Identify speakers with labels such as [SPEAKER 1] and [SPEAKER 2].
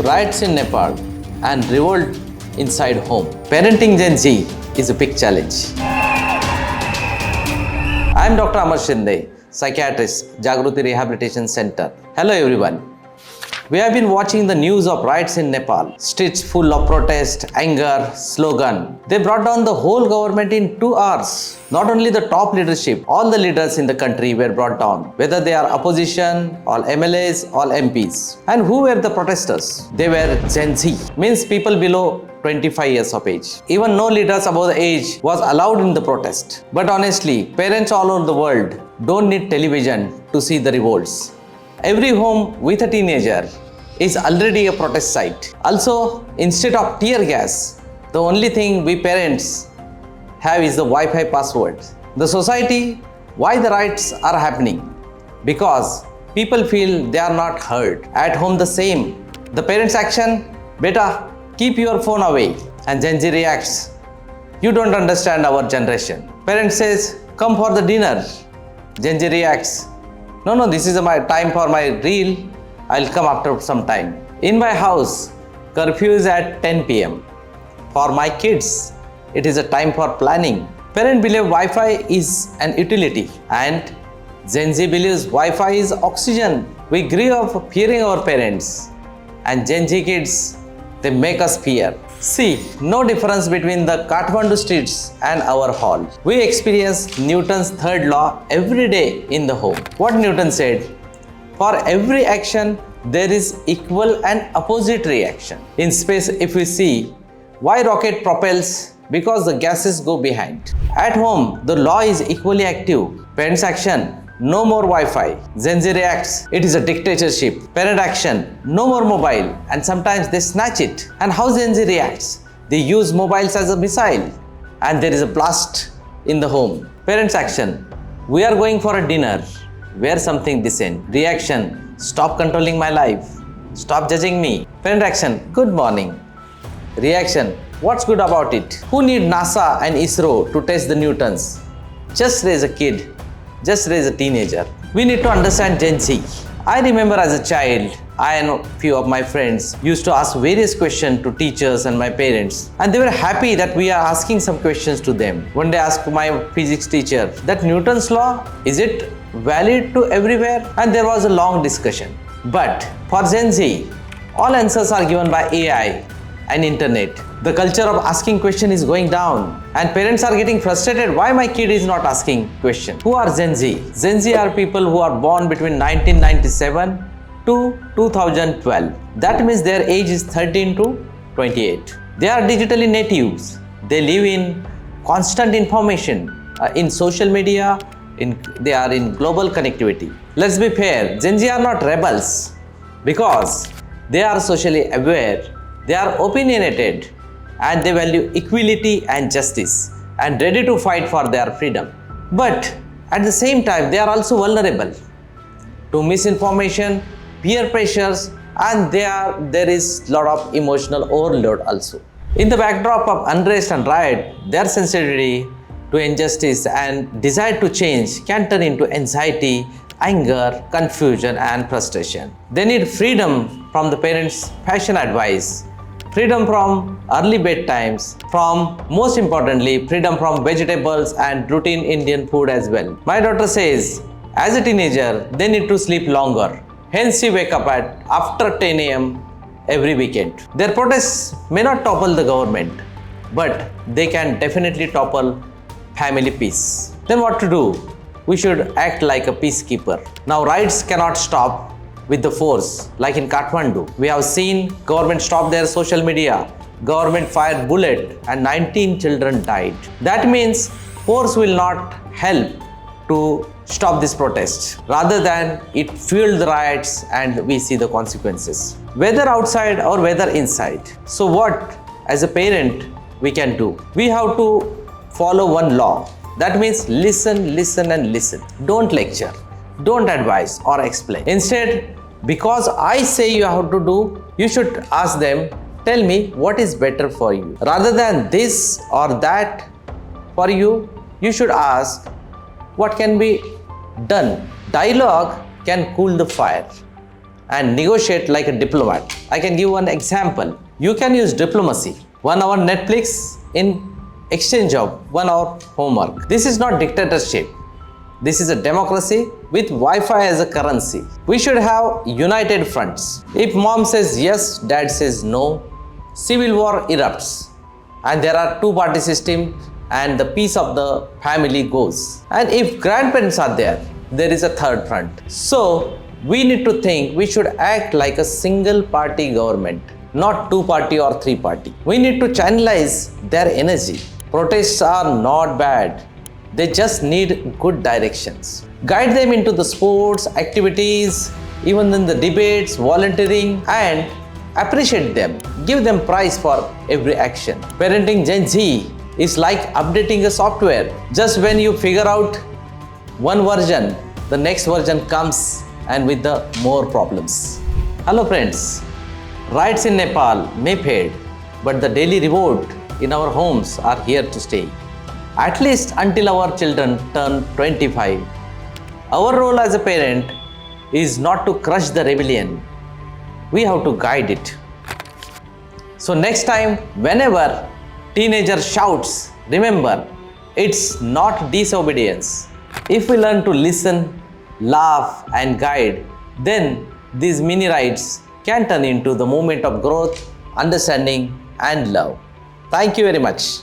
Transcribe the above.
[SPEAKER 1] Riots in Nepal and revolt inside home. Parenting Gen Z is a big challenge. I am Dr. Amar Shinde, psychiatrist, Jagruti Rehabilitation Center. Hello everyone. We have been watching the news of riots in Nepal. Streets full of protest, anger, slogan. They brought down the whole government in 2 hours. Not only the top leadership, all the leaders in the country were brought down. Whether they are opposition, all MLAs, all MPs. And who were the protesters? They were Gen Z, means people below 25 years of age. Even no leaders above the age was allowed in the protest. But honestly, parents all over the world don't need television to see the revolts. Every home with a teenager is already a protest site. Also, instead of tear gas, the only thing we parents have is the Wi-Fi password. The society, why the riots are happening? Because people feel they are not heard. At home the same. The parents' action, beta, keep your phone away. And Gen Z reacts, you don't understand our generation. Parents says, come for the dinner. Gen Z reacts, no, this is my time for my reel. I'll come after some time. In my house, curfew is at 10 p.m. For my kids, it is a time for planning. Parents believe Wi-Fi is an utility and Gen Z believes Wi-Fi is oxygen. We grew up fearing our parents and Gen Z kids, they make us fear. See, no difference between the Kathmandu streets and our hall. We experience Newton's third law every day in the home. What Newton said, for every action, there is equal and opposite reaction. In space, if we see, why rocket propels? Because the gases go behind. At home, the law is equally active. Parents' action, no more Wi-Fi. Gen Z reacts, it is a dictatorship. Parent action, no more mobile. And sometimes they snatch it. And how Gen Z reacts? They use mobiles as a missile. And there is a blast in the home. Parents action, we are going for a dinner. Wear something decent. Reaction, stop controlling my life. Stop judging me. Parent action, good morning. Reaction, what's good about it? Who need NASA and ISRO to test the Newtons? Just raise a kid. Just raise a teenager. We need to understand Gen Z. I remember as a child, I and a few of my friends used to ask various questions to teachers and my parents. And they were happy that we are asking some questions to them. One day I asked my physics teacher, that Newton's law, is it valid to everywhere? And there was a long discussion. But for Gen Z, all answers are given by AI and internet. The culture of asking question is going down and parents are getting frustrated. Why my kid is not asking question? Who are Gen Z? Gen Z are people who are born between 1997 to 2012. That means their age is 13 to 28. They are digitally natives. They live in constant information in social media. They are in global connectivity. Let's be fair, Gen Z are not rebels because they are socially aware. They are opinionated and they value equality and justice and ready to fight for their freedom. But at the same time, they are also vulnerable to misinformation, peer pressures, and there is a lot of emotional overload also. In the backdrop of unrest and riot, their sensitivity to injustice and desire to change can turn into anxiety, anger, confusion, and frustration. They need freedom from the parents' fashion advice, freedom from early bedtimes, most importantly, freedom from vegetables and routine Indian food as well. My daughter says, as a teenager, they need to sleep longer. Hence, she wake up after 10 a.m. every weekend. Their protests may not topple the government, but they can definitely topple family peace. Then what to do? We should act like a peacekeeper. Now, riots cannot stop with the force, like in Kathmandu. We have seen government stop their social media, government fired bullet and 19 children died. That means force will not help to stop this protest. Rather than it fueled the riots and we see the consequences. Whether outside or whether inside. So what as a parent we can do? We have to follow one law. That means listen, listen and listen. Don't lecture. Don't advise or explain. Instead, because I say you have to do, you should ask them, tell me what is better for you. Rather than this or that for you, you should ask what can be Done. Dialogue can cool the fire and negotiate like a diplomat. I can give one example. You can use diplomacy. 1 hour Netflix in exchange of 1 hour homework. This is not dictatorship. This is a democracy with Wi-Fi as a currency. We should have united fronts. If mom says yes, dad says no, civil war erupts. And there are two-party system and the peace of the family goes. And if grandparents are there, there is a third front. So we need to think we should act like a single party government, not two-party or three-party. We need to channelize their energy. Protests are not bad. They just need good directions. Guide them into the sports, activities, even in the debates, volunteering, and appreciate them. Give them prize for every action. Parenting Gen Z is like updating a software. Just when you figure out one version, the next version comes and with the more problems. Hello friends. Riots in Nepal may fade, but the daily revolt in our homes are here to stay. At least until our children turn 25. Our role as a parent is not to crush the rebellion. We have to guide it. So next time, whenever teenager shouts, remember, it's not disobedience. If we learn to listen, laugh and guide, then these mini rights can turn into the movement of growth, understanding and love. Thank you very much.